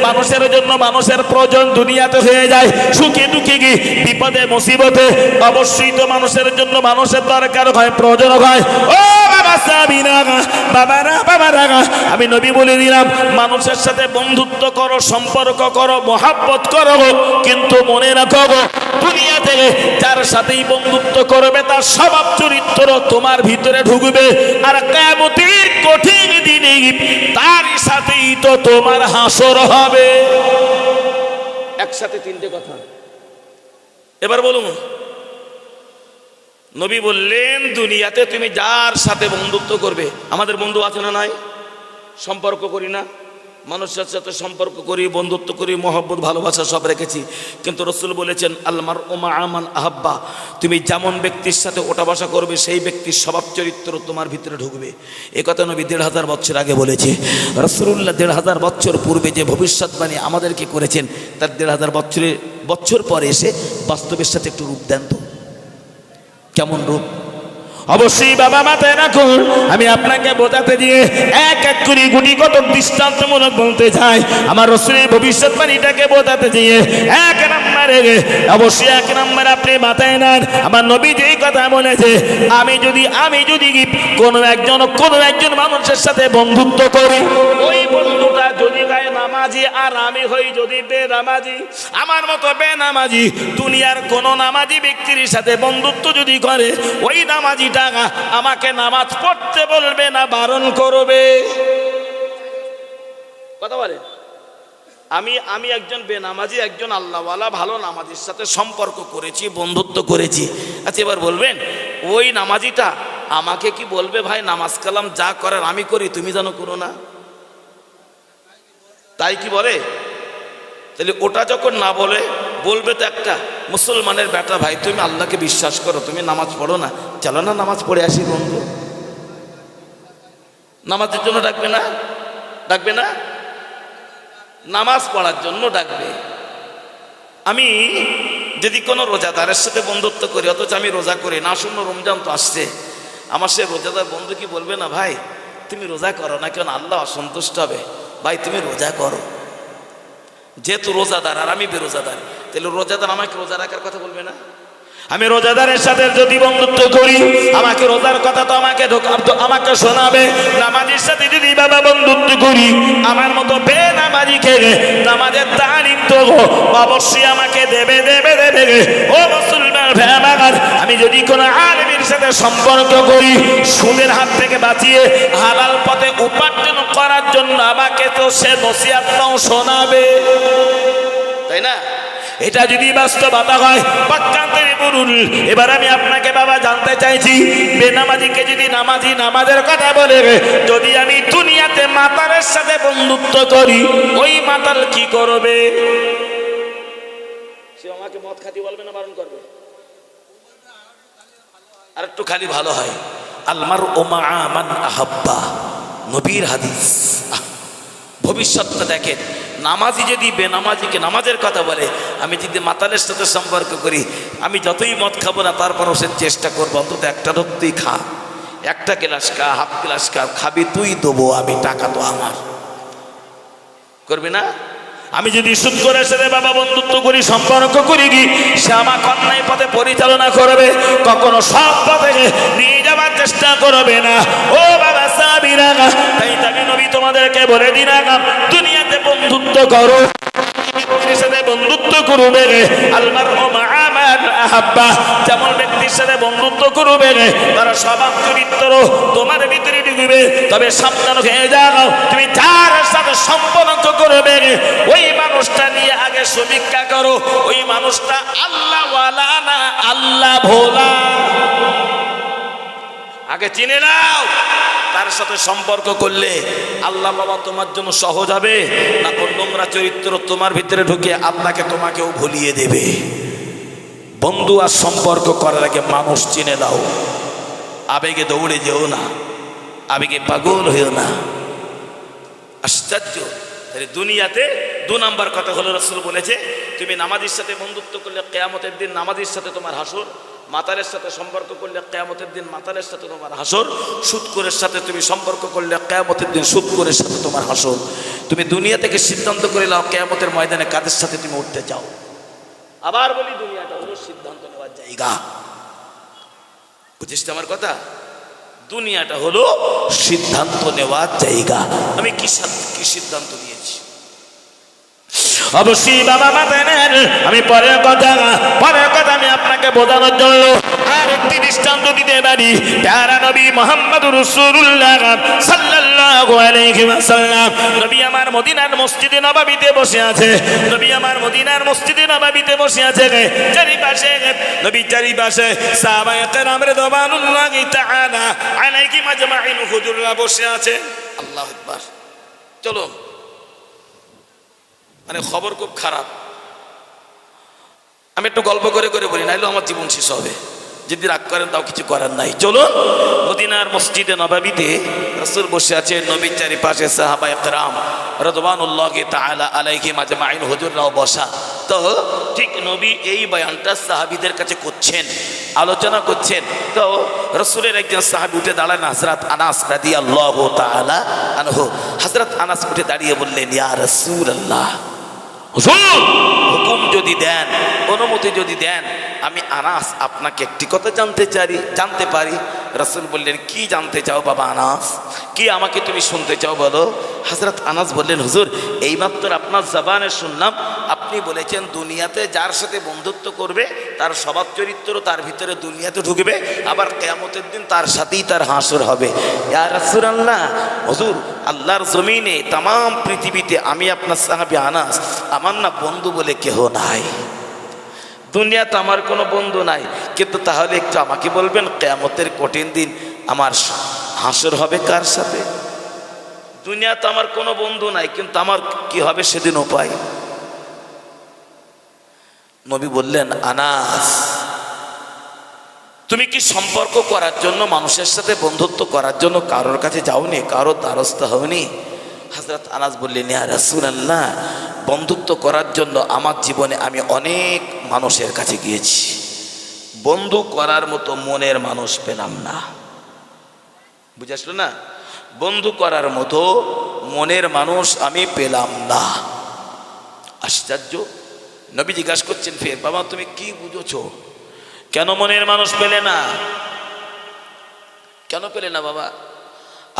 মানুষের জন্য মানুষের প্রয়োজন দুনিয়াতে হয়ে যায়, সুখে দুঃখে কি বিপদে মুসিবতে অবশ্যই তো মানুষের জন্য মানুষের দরকার হয়, প্রয়োজন হয়। ও বাবা সাবিনা, বাবারা, আমি নবী বলে দিলাম, মানুষের সাথে বন্ধুত্ব করো, সম্পর্ক করো, মহাব্বত করো, কিন্তু মনে রাখো দুনিয়া থেকে যার সাথেই বন্ধুত্ব করবে তার স্বভাব চরিত্র তোমার ভিতরে ঢুকবে, আর কিয়ামতের কঠিন দিনে তার সাথেই তো তোমার হাসর হবে। একসাথে তিনটে কথা এবার বলুন। নবী বললেন দুনিয়াতে তুমি যার সাথে বন্ধুত্ব করবে, আমাদের বন্ধু আছে না নাই? সম্পর্ক করি না, মানুষের সাথে সম্পর্ক করি, বন্ধুত্ব করি, মহব্বত ভালোবাসা সব রেখেছি, কিন্তু রাসূল বলেছেন আলমার ওমা আমান আহাব্বা, তুমি যেমন ব্যক্তির সাথে ওঠা বসা করবে সেই ব্যক্তির স্বভাব চরিত্র তোমার ভিতরে ঢুকবে। এ কথা নবী ১৫০০ বছর আগে বলেছে। রাসূলুল্লাহ ১৫০০ বছর পূর্বে যে ভবিষ্যৎবাণী আমাদেরকে করেছেন তার ১৫০০ বছর পরে এসে বাস্তবের সাথে একটু রূপ দেন তো, কেমন রূপ? অবশ্যই বাবা মাথায় রাখুন, আমি আপনাকে বোঝাতে গিয়ে এক এক করে গুটি কতক দৃষ্টান্তমূলক বলতে চাই। আমার রাসূলের ভবিষ্যৎবাণীটাকে বোঝাতে গিয়ে এক নম্বরে আপনি মাথায় নেন, আমার নবী যেই কথা বলেছে, আমি যদি কোনো একজন মানুষের সাথে বন্ধুত্ব করি, ওই বন্ধুটা যদি গায়ে নামাজি আর আমি হই যদি বেনামাজি, আমার মতো বেনামাজি দুনিয়ার কোন নামাজি ব্যক্তির সাথে বন্ধুত্ব যদি করে, ওই নামাজি আমাকে নামাজ পড়তে বলবে না, বারণ করবে। কথা বলে আমি একজন বেনামাজি একজন আল্লাহওয়ালা ভালো নামাজির সাথে সম্পর্ক করেছি, বন্ধুত্ব করেছি। আচ্ছা এবার বলবেন ওই নামাজিটা আমাকে কি বলবে, ভাই নামাজ কালাম যা করার আমি করি তুমি জানো করো না, তাই কি বলে? তাহলে ওটা যখন না বলবে তো একটা মুসলমানের বেটা, ভাই তুমি আল্লাহকে বিশ্বাস করো, তুমি নামাজ পড়ো না, চলো না নামাজ পড়ে আসি বন্ধু। নামাজের জন্য ডাকবে না, নামাজ পড়ার জন্য ডাকবে। আমি যদি কোনো রোজাদারের সাথে বন্ধুত্ব করি, অথচ আমি রোজা করি না, শূন্য রমজান তো আসছে, আমার সে রোজাদার বন্ধু কি বলবে না, ভাই তুমি রোজা করো না, কেন আল্লাহ অসন্তুষ্ট হবে, ভাই তুমি রোজা করো। যেহেতু রোজাদার আর আমি বেরোজাদার, তাহলে রোজাদার আমাকে রোজা রাখার কথা বলবে না? আমি রোজাদারের সাথে যদি বন্ধুত্ব করি, আমাকে রোজার কথা তো আমাকে শোনাবে। নামাজের সাথে যদি বাবা বন্ধুত্ব করি, আমার মতো বেনামাজি খেয়ে নামাজের তালিম তো অবশ্যই আমাকে দেবে। ও মুসলমান ভাইরা, আমি যদি কোনো আলেমের সাথে সম্পর্ক করি, সুদের হাত থেকে বাঁচিয়ে হালাল পথে উপার্জন করার জন্য আমাকে তো সে নসিহতটাও শোনাবে, তাই না? এটা যদি বাস্তবতা হয় পক্ষান্তরে বলুন। এবার আমি আপনাকে বাবা জানতে চাইছি, বেনামাজিকে যদি নামাজের কথা বলে, যদি আমি দুনিয়াতে মাতালের সাথে বন্ধুত্ব করি, ওই মাতাল কি করবে? সে আমাকে মদ খাতি বলবে না বারণ করবে? আর একটু খালি ভালো হয়। আলমার ওমা আমান আহাব্বা, নবীর হাদিস। ভবিষ্যৎটা দেখেন, নামাজি যদি বেনামাজিকে নামাজের কথা বলে, আমি যদি মাতালের সাথে সম্পর্ক করি, আমি যতই মদ খাবো না তারপরও সে চেষ্টা করবো অন্তত একটা রক্তই খা, একটা গ্লাস খা, হাফ গ্লাস খা, খাবি তুই দেবো আমি, টাকা তো আমার, করবি না? আমি যদি সুদ করে সাথে বাবা বন্ধুত্ব করি, সম্পর্ক করি, সে আমাকে অন্যায় পথে পরিচালনা করবে, কখনো সৎ পথে নিয়ে যাওয়ার চেষ্টা করবে না। ও বাবা সাবিরা, তাই আমি নবী তোমাদেরকে বলে দিন, দুনিয়াতে বন্ধুত্ব করো, সাথে বন্ধুত্ব করবে, আলমার ওমা আমান আহাব্বা, যেমন ব্যক্তির সাথে বন্ধুত্ব করবে তার স্বভাব চরিত্র তোমার ভিতরে ঢুকবে। তবে সাবধান হয়ে যাও, তুমি যার সাথে সম্পর্ক করবে ওই মানুষটা নিয়ে আগে সমীক্ষা করো, ওই মানুষটা আল্লাহওয়ালা না আল্লাহ ভোলা, আগে চিনে নাও। তার সাথে সম্পর্ক করলে আল্লাহ বাবা তোমার জন্য সহজ হবে, না কোন নোংরা চরিত্র তোমার ভিতরে ঢুকে তোমাকেও ভুলিয়ে দেবে। বন্ধু আর সম্পর্ক করার আগে মানুষ চিনে দাও, আবেগে দৌড়ে যেও না, আবেগে পাগল হইও না। আশ্চর্য। দুনিয়াতে ২ নম্বর কথা হলো, রাসূল বলেছে তুমি নামাজের সাথে বন্ধুত্ব করলে কিয়ামতের দিন নামাজের সাথে তোমার হাসর, মাতালের সাথে সম্পর্ক করলে কিয়ামতের দিন মাতালের সাথে তোমার হাসর, সুদখোরের সাথে তুমি সম্পর্ক করলে কিয়ামতের দিন সুদখোরের সাথে তোমার হাসর। তুমি দুনিয়া থেকে সিদ্ধান্ত করে নাও কিয়ামতের ময়দানে কাদের সাথে তুমি উঠতে চাও। আবার বলি, দুনিয়াটা হলো সিদ্ধান্ত নেওয়ার জায়গা। বুঝিস তো আমার কথা? দুনিয়াটা হলো সিদ্ধান্ত নেওয়ার জায়গা। আমি কি সিদ্ধান্ত নিয়েছি? অবশ্যই বাবা মাথায় নেন। আমি পরের কথা আমি আপনাকে বোঝানোর জন্য আর একটি দৃষ্টান্ত দিতে পারি। প্যারা নবী মুহাম্মদুর রাসূলুল্লাহ সাল্লাল্লাহু আলাইহি ওয়াসাল্লাম নবী আমার মদিনার মসজিদে নববীতে বসে আছে। নবী আমার মদিনার মসজিদে নববীতে বসে আছে। চারিপাশে নবী, চারিপাশে সাহাবায়ে কেরাম রাদিয়াল্লাহু তাআলা আলাইহিম আজমাইন হুজুররা বসে আছে। আল্লাহু আকবার। চলো, মানে খবর খুব খারাপ। আমি একটু গল্প করে করে বলি, নাইলে আমার জীবন শেষ হবে। যদি রাগ করেন তাও কিছু করার নাই। চলো, মদিনার মসজিদে নববীতে রাসূল বসে আছে, নবীর চারিপাশে সাহাবায়ে কেরাম রাদিয়াল্লাহু তাআলা আলাইহিম আজমাইন হুজুররাও বসা। তো ঠিক নবী এই বয়ানটা সাহাবীদের কাছে করছেন, আলোচনা করছেন। তো রাসূলের একজন সাহাবী উঠে দাঁড়ালেন, হযরত আনাস রাদিয়াল্লাহু তাআলা আনহু। হযরত আনাস উঠে দাঁড়িয়ে বললেন, ইয়া রাসূলুল্লাহ, হুজুর হুকুম যদি দেন, অনুমতি যদি দেন, আমি আনাস আপনাকে একটি কথা জানতে পারি। রাসূল বললেন, কি জানতে চাও বাবা আনাস? কি আমাকে তুমি শুনতে চাও বলো। হযরত আনাস বললেন, হুজুর এইমাত্র আপনার জবানে শুনলাম আপনি বলেছেন দুনিয়াতে যার সাথে বন্ধুত্ব করবে তার স্বভাব চরিত্র তার ভিতরে দুনিয়াতে ঢুকবে, আবার কিয়ামতের দিন তার সাথেই তার হাসর হবে। ইয়া রাসূলুল্লাহ, হুজুর আল্লাহর জমিনে তাম পৃথিবীতে আমি আপনার সাহাবী আনাস, আমার না বন্ধু বলে কেহ নাই। দুনিয়াতে আমার কোনো বন্ধু নাই, কিন্তু তাহলে একটু আমাকে বলবেন কিয়ামতের কঠিন দিন আমার হাসর হবে কার সাথে? দুনিয়াতে আমার কোনো বন্ধু নাই, কিন্তু আমার কি হবে সেদিন উপায়? নবী বললেন, আনাস তুমি কি সম্পর্ক করার জন্য, মানুষের সাথে বন্ধুত্ব করার জন্য কারোর কাছে যাওনি, কারোর দ্বারস্থ হওনি? হযরত আনাস বললেন, ইয়া রাসূলুল্লাহ, বন্ধুত্ব করার জন্য আমার জীবনে আমি অনেক মানুষের কাছে গিয়েছি, বন্ধু করার মতো মনের মানুষ পেলাম না। বুঝে আসলো না? বন্ধু করার মতো মনের মানুষ আমি পেলাম না। আশ্চর্য। নবী জিজ্ঞাসা করছেন, ফের বাবা তুমি কি বুঝেছো? কেন মনের মানুষ পেলে না? কেন পেলে না বাবা?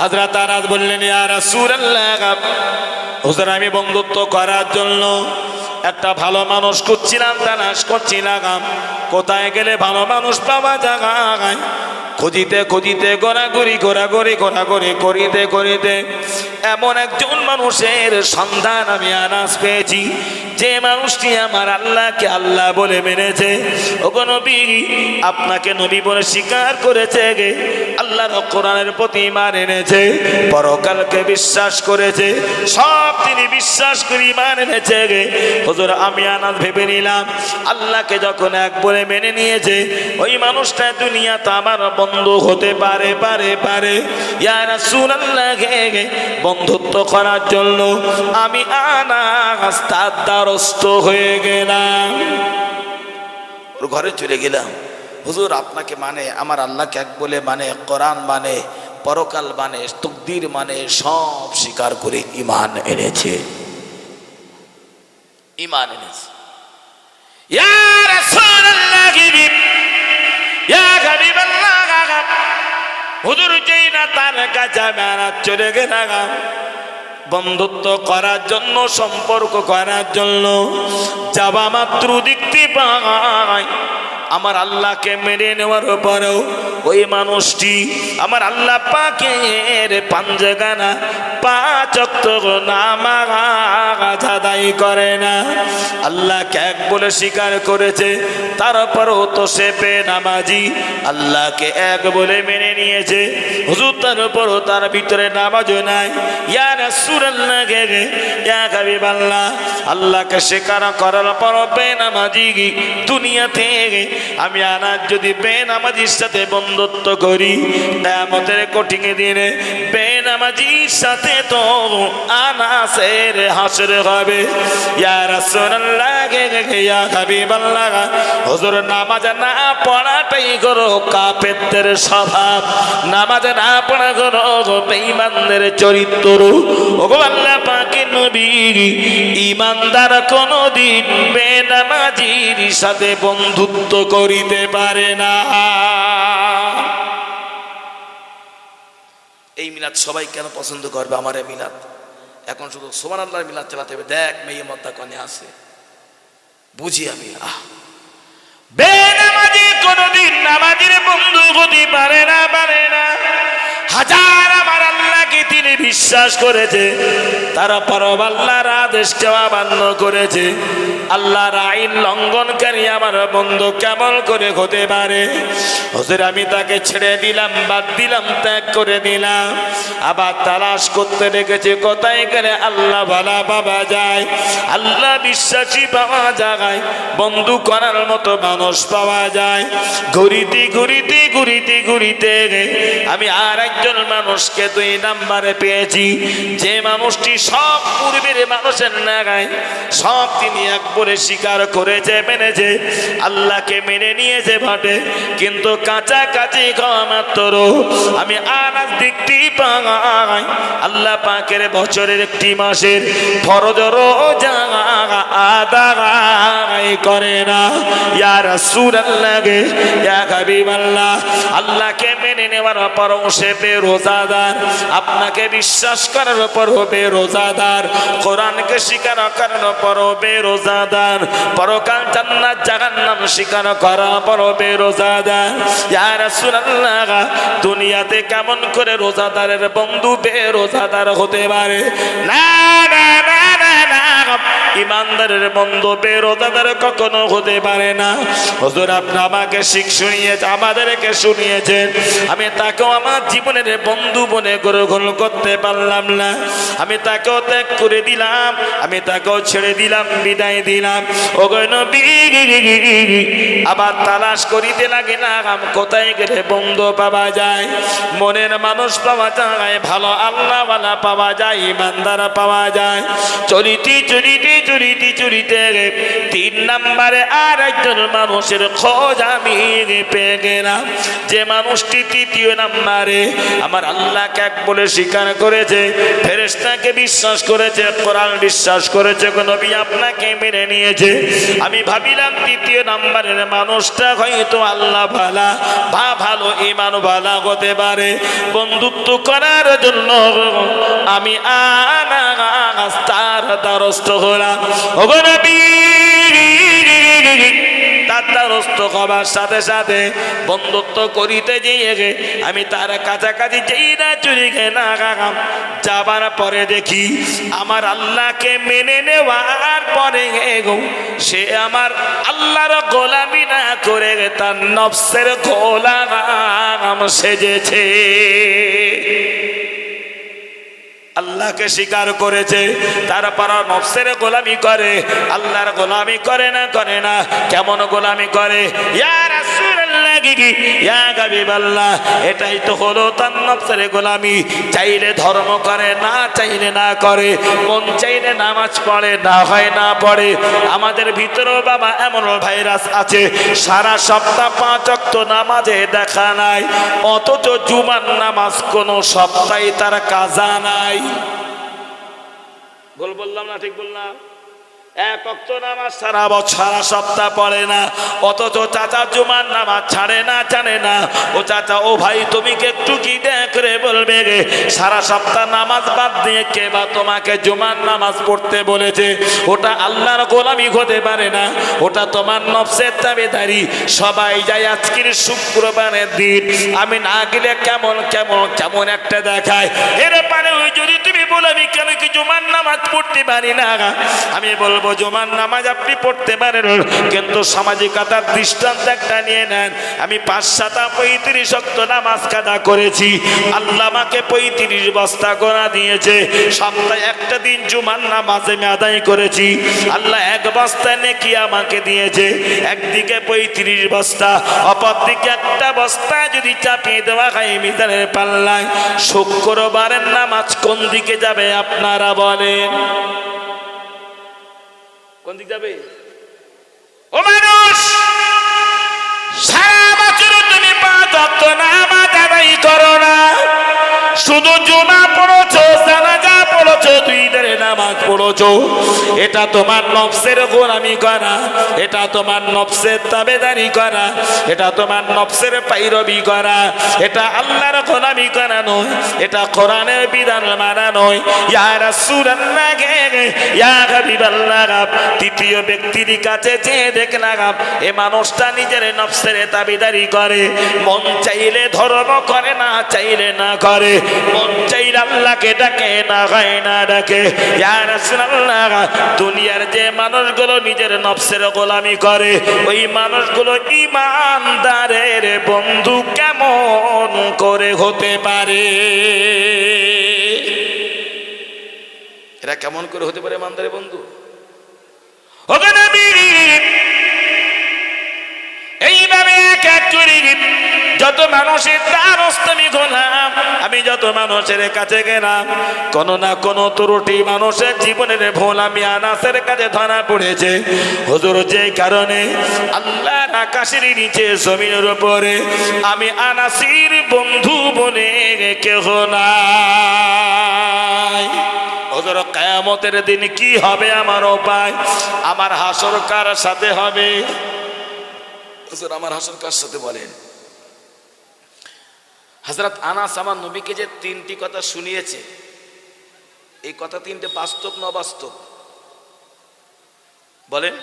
হযরত আনাস বললেন, ইয়া রাসূলুল্লাহ, হুজুর আমি বন্ধুত্ব করার জন্য একটা ভালো মানুষ খুঁজছিলাম, তালাশ করছিলাম, কোথায় গেলে ভালো মানুষ পাওয়া যায়। খুঁজিতে খুঁজিতে ঘোরাঘুরি করিতে করিতে এমন একজন মানুষের সন্ধান আমি আনাস পেয়েছি, যে মানুষটি আমার আল্লাহকে আল্লাহ বলে মেনেছে। ওগো নবী, আপনাকে নবী বলে স্বীকার করেছে, আল্লাহর কোরআনের প্রতি ঈমান এনেছে, পরকালকে বিশ্বাস করেছে, সব তিনি বিশ্বাস করে ঈমান এনেছে। হুজুর আমি আনাস ভেবে নিলাম আল্লাহকে যখন এক বলে মেনে নিয়েছে, ওই মানুষটা দুনিয়াতে আমার বন্ধু হতে পারে। ইয়া রাসূলুল্লাহ, বন্ধুত্ব করার জন্য আমি আনাস তার দ্বারস্থ হয়ে গেলাম, ওর ঘরে চলে গেলাম। হুজুর আপনাকে মানে, আমার আল্লাহকে এক বলে মানে, কোরআন মানে, পরকাল মানে, তাকদীর মানে, সব স্বীকার করে ঈমান এনেছে। ইয়া রাসূলুল্লাহ, ইয়া হাবিবাল্লাহ, হুজুর যেই না তার কাছে আমি চলে গেলাম বন্ধুত্ব করার জন্য, সম্পর্ক করার জন্য। যাওয়া মাত্র দেখতে পাই আমার আল্লাহকে মেনে নেওয়ার পরেও ওই মানুষটি আমার আল্লাহ পাকের পাঞ্জাগানা 5 ওয়াক্ত নামাজ আদায় করে না। আল্লাহকে এক বলে স্বীকার করেছে, তারপরও তো সে বেনামাজি। আল্লাহকে এক বলে মেনে নিয়েছে, হুজুর তারপরও তার ভিতরে নামাজও নাই। ইয়া রাসূলুল্লাহ, ইয়া হাবিবাল্লাহ, আল্লাহকে স্বীকার করার পর বেনামাজি দুনিয়াতে আমি আনাস যদি বেনামাজির সাথে বন্ধুত্ব করি, কিয়ামতের কঠিন দিনে বেনামাজির সাথে তো আনাসের হাসর হবে। ইয়া রাসূলুল্লাহ, ইয়া হাবিবাল্লাহ, হুজুর নামাজ না পড়াটাই হলো কাফেরদের স্বভাব, নামাজ না পড়া হলো বেঈমানদের চরিত্র। ওগো আল্লাহ পাকের নবী, ঈমানদার কোনদিন বেনামাজির সাথে বন্ধুত্ব করিতে পারে না। এই মিলাদ সবাই কেন পছন্দ করবে? আমার এই মিলাদ এখন শুধু সুবহানাল্লাহর মিলাদ চালাতে হবে। দেখ মেয়ে মদ্দা কনে আছে, বুঝি আমি। বেনামাজি কোনদিন নামাজির বন্ধু হতে পারে না, পারে না। হাজার আমার আল্লাহকে তিনি বিশ্বাস করেছে, তারা পরব আল্লাহর আদেশকে অমান্য করেছে। আল্লাহর আইন লঙ্ঘনকারী আমার বন্ধু কেমন করে হতে পারে? হুজুর আমি তাকে ছেড়ে দিলাম, বাদ দিলাম, ত্যাগ করে দিলাম, আবার তালাশ করতে রেখেছে কোথায় গেলে আল্লাহ ভালা পাওয়া যায়, আল্লাহ বিশ্বাসী পাওয়া যায়, বন্ধু করার মতো মানুষ পাওয়া যায়। ঘুরিতে ঘুরিতে ঘুরিতে ঘুরিতে আমি আর একজন মানুষকে 2 নাম্বারে পেয়েছি, যে মানুষটি সব পূর্বের মানুষের নাগায় সব তিনি একবারে স্বীকার করেছে, মেনেছে, আল্লাহকে মেনে নিয়েছে বটে, কিন্তু কাছাকাছি মাত্র আমি আনাজ দেখতে পাই আল্লাহ পাকের বছরের একটি মাসের ফরজ রোজা আদায় করে না। ইয়া রাসূলুল্লাহ, ইয়া হাবিবাল্লাহ, আল্লাহকে মেনে নেওয়ার পরও সে বেরোজাদার, আপনাকে বিশ্বাস করার পর হবে রোজাদার, কোরআনকে স্বীকার করার পর বেরোজাদার, পরকাল জান্নাত জাহান্নাম স্বীকার করার পর বেরোজাদার। ইয়া রাসূলুল্লাহ, দুনিয়াতে কেমন করে রোজাদারের বন্ধু বেরোজাদার হতে পারে? না না না না না, ইমানদারের বন্ধু বেরোজাদার কখনো হতে পারে না। হুজুর আপনি আমাকে শুনিয়েছেন, আমাদেরকে শুনিয়েছেন, আমি তাকেও আমার জীবনের বন্ধু বলে গ্রহণ করতে পারলাম না, আমি তাকেও ত্যাগ করে দিলাম, আমি তাকেও ছেড়ে দিলাম, বিদায় দিলাম। ওগো নবী, আবার তালাশ করিতে লাগে না কোথায় গেলে বন্ধু পাওয়া যায়, মনের মানুষ পাওয়া যায়, ভালো আল্লাহওয়ালা পাওয়া যায়, ইমানদার পাওয়া যায়। চলিতে চলিতে চলিতে চলিতে 3 নাম্বারে আর একজন মানুষের খোঁজ আমি পেয়ে গেলাম, যে মানুষটি 3য় নাম্বারে আমার আল্লাহকে এক বলে স্বীকার করেছে, ফেরেশতাকে বিশ্বাস করেছে, কোরআন বিশ্বাস করেছে, নবী আপনাকে মেনে নিয়েছে। আমি ভাবিলাম 3য় নাম্বারের মানুষটা হয়তো আল্লাহ ভালা বা ভালো ঈমান ভালা হতে পারে, বন্ধুত্ব করার জন্য আমি তার দ্বারস্থ হলাম। ওগো নবী, তার দ্বারস্থ হবার সাথে সাথে বন্ধুত্ব করিতে যেয়ে আমি তার কাছাকাছি যেই না চুরি না যাবার পরে দেখি আমার আল্লাহকে মেনে নেওয়ার পরে সে আমার আল্লাহর গোলামি না করে তার নফসের গোলাম সেজেছে। আল্লাহকে স্বীকার করেছে, তারপর নফসের গোলামি করে, আল্লাহর গোলামি করে না, করে না। কেমন গোলামি করে? ইয়া রাসূলুল্লাহ, ইয়া হাবিবাল্লাহ, এটাই তো হলো তার নফসের গোলামি। চাইলে ধর্ম করে, না চাইলে না করে, মন চাইলে নামাজ পড়ে, না হয় না পড়ে। আমাদের ভিতরেও বাবা এমন ভাইরাস আছে, সারা সপ্তাহ 5 ওয়াক্ত নামাজে দেখা নাই, অথচ জুমার নামাজ কোনো সপ্তাহে তার কাজা নাই। ভুল বললাম না? ঠিক বললাম? 1 ওয়াক্ত নামাজ সারা বছর সারা সপ্তাহ পড়ে না, অথচ চাচা জুমার নামাজ ছাড়ে না, জানে না। ও চাচা, ও ভাই, তুমি কি একটু কি দেখরে বলবে রে, সারা সপ্তাহ নামাজ বাদ দিয়ে কে বা তোমাকে জুমার নামাজ পড়তে বলেছে? ওটা আল্লাহর গোলামি হতে পারে না, ওটা তোমার নফসের দাবিদারি। সবাই যায়, আজকের শুক্রবারের দিন আমি না গেলে কেমন কেমন কেমন একটা দেখায়। এরপরে ওই যদি তুমি বলো আমি কেন কি জুমার নামাজ পড়তে পারি না, আমি বলবো জুমার নামাজ আপনি পড়তে পারেন, কিন্তু সামাজিকতার দৃষ্টান্ত একটা নিয়ে নেন। আমি 5-7-35 ওয়াক্ত নামাজ কাদা করেছি, আল্লাহ আমাকে 35 বস্তা গোনা দিয়েছে। সপ্তাহে একটা দিন জুমার নামাজ আমি আদায় করেছি, আল্লাহ 1 বস্তা নেকি আমাকে দিয়েছে। একদিকে 35 বস্তা, অপরদিকে একটা বস্তা যদি চাপিয়ে দেওয়া হয় মিজানের পাল্লায়, শুক্রবারের নামাজ কোন দিকে যাবে আপনারা বলেন? দিক যাবে? ও মানুষ, সারা বছর তুমি 5 ওয়াক্ত নামাজ আদায় করো না, শুধু জুমা পড়ছো, জানাজা পড়ছো, 2 দিনের নামাজ পড়ছো। এটা তোমার নফসের গোলামি করা, এটা তোমার নফসের তাবেদারি করা, এটা তোমার নফসের পাইরবি করা, এটা আল্লাহর গোলামি করা নয়, এটা কোরআনের বিধান মানা নয়। ইয়া রাসূলুল্লাহ, ইয়া হাবিবাল্লাহ, তৃতীয় ব্যক্তির কাছে চেয়ে দেখনা এ মানুষটা নিজের নফসের তাবেদারি করে, মন চাইলে ধর্ম করে, না চাইলে না করে, মন চাইলে আল্লাহকে ডাকে, না হয় না ডাকে। ইয়া রাসূলুল্লাহ, দুনিয়ার যে মানুষগুলো নিজের নফসের গোলামি করে, ওই মানুষগুলো ঈমানদারের বন্ধু কেমন করে হতে পারে? এরা কেমন করে হতে পারে ঈমানদারের বন্ধু? ওগো নবী, এইভাবে এক এক করে যত মানুষের দ্বারস্থ আমি হলাম, আমি যত মানুষের কাছে গেলাম, কোন না কোন ত্রুটি মানুষের জীবনের ভুল আমি আনাসের কাছে ধরা পড়েছে। হুজুর, যে কারণে আল্লাহর আকাশের নিচে জমিনের উপরে আমি আনাসির বন্ধু বলে কেহ নাই। হুজুর, কিয়ামতের দিন কি হবে আমার উপায়? আমার হাসর কার সাথে হবে? হুজুর, আমার হাসর কার সাথে বলেন? হযরত আনাস আমার নবীকে যে 3টি কথা শুনিয়েছে, এই কথা 3টে বাস্তব না অবাস্তব? বলেন।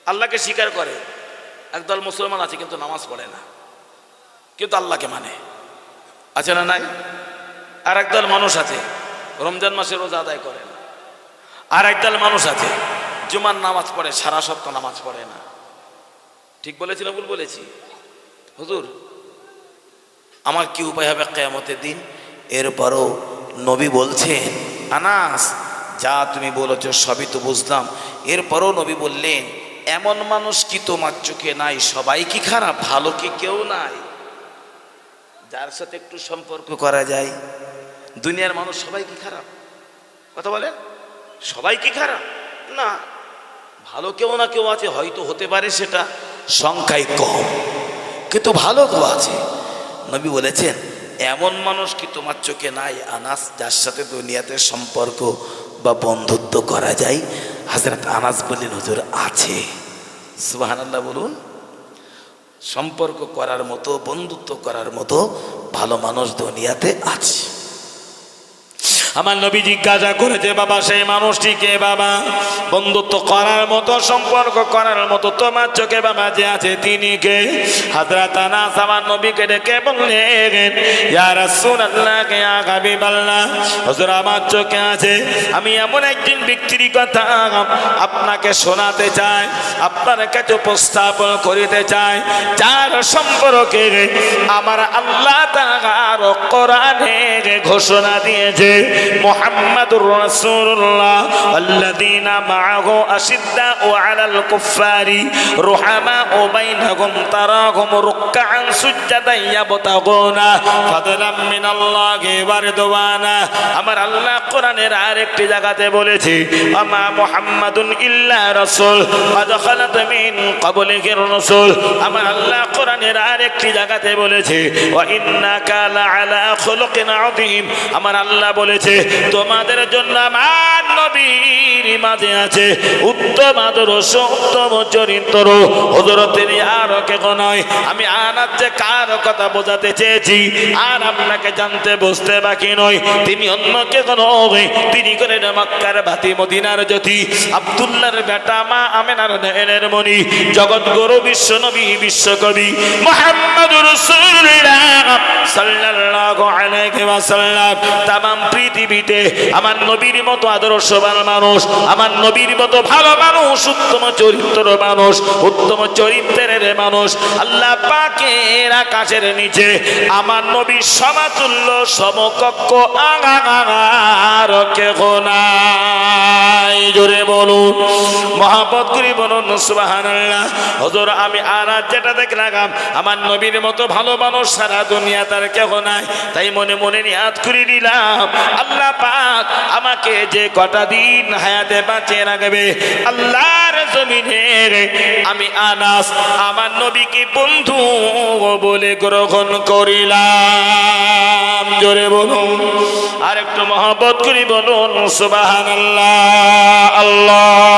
আল্লাহকে স্বীকার করে, একদল মুসলমান আছে কিন্তু নামাজ পড়ে না, কিন্তু আল্লাহকে মানে, আছে না নাই? আর একদল মানুষ আছে রমজান মাসে রোজা আদায় করে না, আর একদল মানুষ আছে জুমার নামাজ পড়ে, সারা সপ্তাহ নামাজ পড়ে না। ঠিক বলেছি না ভুল বলেছি? হুজুর, আমার কি উপায় হবে কিয়ামতের দিন? এরপরও নবী বলছেন, আনাস, যা তুমি বলেছ সবই তো বুঝলাম, এরপরও নবী বললেন, এমন মানুষ কি তোমার চোখে নাই? সবাই কি খারাপ? ভালো কি কেউ নাই যার সাথে একটু সম্পর্ক করা যায়? দুনিয়ার মানুষ সবাই কি খারাপ? কথা বলেন, সবাই কি খারাপ? না, ভালো কেউ না কেউ আছে, হয়তো হতে পারে সেটা সংখ্যায় কম, কিন্তু ভালো কেউ আছে। নবী বলেছেন, এমন মানুষ কি তোমার চোখে নাই আনাস, যার সাথে দুনিয়াতে সম্পর্ক বা বন্ধুত্ব করা যায়? হযরত আনাস বললেন, হুজুর, আছে। সুবহানাল্লাহ বলুন। সম্পর্ক করার মতো, বন্ধুত্ব করার মতো ভালো মানুষ দুনিয়াতে আছে। আমার নবী জিজ্ঞাসা করেছে, বাবা সেই মানুষটি কে? বাবা, বন্ধুত্ব করার মতো, সম্পর্ক করার মতো তোমার চোখে বাবা যে আছে তিনি কে? হযরত আনাস আমার নবীকে ডেকে বললেন, ইয়া রাসূলুল্লাহ, ইয়া হাবিবাল্লাহ, হুজুর, আমার চোখে আছে। আমি এমন একজন ব্যক্তির কথা আপনাকে শোনাতে চাই, আপনার কাছে উপস্থাপন করিতে চাই, যার সম্পর্কে আমার আল্লাহ তাআলা কোরআনে ঘোষণা দিয়েছে, মুহাম্মাদুর রাসূলুল্লাহ আল্লাযীনা মাআহু আশিদ্দাউ আলাল কুফফারি রুহামাউ বাইনাহুম তারাহুম রুকআন সুজদান ইয়াবতাগুনা ফাদলাম মিনাল্লাহি ওয়া রিদওয়ানা। আমার আল্লাহ কোরআনের আরেকটি জায়গাতে বলেছে, আমা মুহাম্মাদুন ইল্লা রাসূল ওয়া খালাত মিন ক্বাবলিহির রাসূল। আমার আল্লাহ কোরআনের আরেকটি জায়গাতে বলেছে, ওয়া ইন্নাকা লাআলা খুলুকিন আযীম। আমার আল্লাহ বলেছে, তোমাদের জন্য আমার নবীর মাঝে আছে উত্তম আদর্শ, উত্তম চরিত্র। হুজুর, তিনি আর কেউ নয়। আমি আনাস যে কার কথা বোঝাতে চেয়েছি আর আপনাকে জানতে বুঝতে বাকি নয়, তিনি অন্য কেউ নয়, তিনি করেন মক্কার বাতি, মদিনার জ্যোতি, আব্দুল্লাহর বেটা, মা আমেনার নয়নের মণি, জগৎ গুরু, বিশ্ব নবী, বিশ্বকবি মুহাম্মদুর রাসূলুল্লাহ সাল্লাল্লাহু আলাইহি ওয়াসাল্লাম। তামাম পৃথিবীতে আমার নবীর মতো আদর্শবান মানুষ, আমার নবীর মতো ভালো মানুষ, উত্তম চরিত্র মানুষ, উত্তম চরিত্রের মানুষ আল্লাহ পাকের আকাশের নিচে আমার নবীর সমতুল্য সমকক্ষ আর কেউ নাই। নাই। জোরে বলুন, মহব্বত করি বলুন সুবহানাল্লাহ। হুজুর আমি আনাজ যেটা দেখলাম, আমার নবীর মতো ভালো মানুষ সারা দুনিয়া তার কেহ নাই। তাই মনে মনে নিয়াত করে নিলাম, আল্লাহ পাক আমাকে যে কটা দিন হায়াতে বাঁচিয়ে রাখবে আল্লাহর জমিনে, আমি আনাস আমার নবীকে বন্ধু বলে গ্রহণ করিলাম। জোরে বলুন, আর একটু মহব্বত করি বলুন সুবহানাল্লাহ। আল্লাহ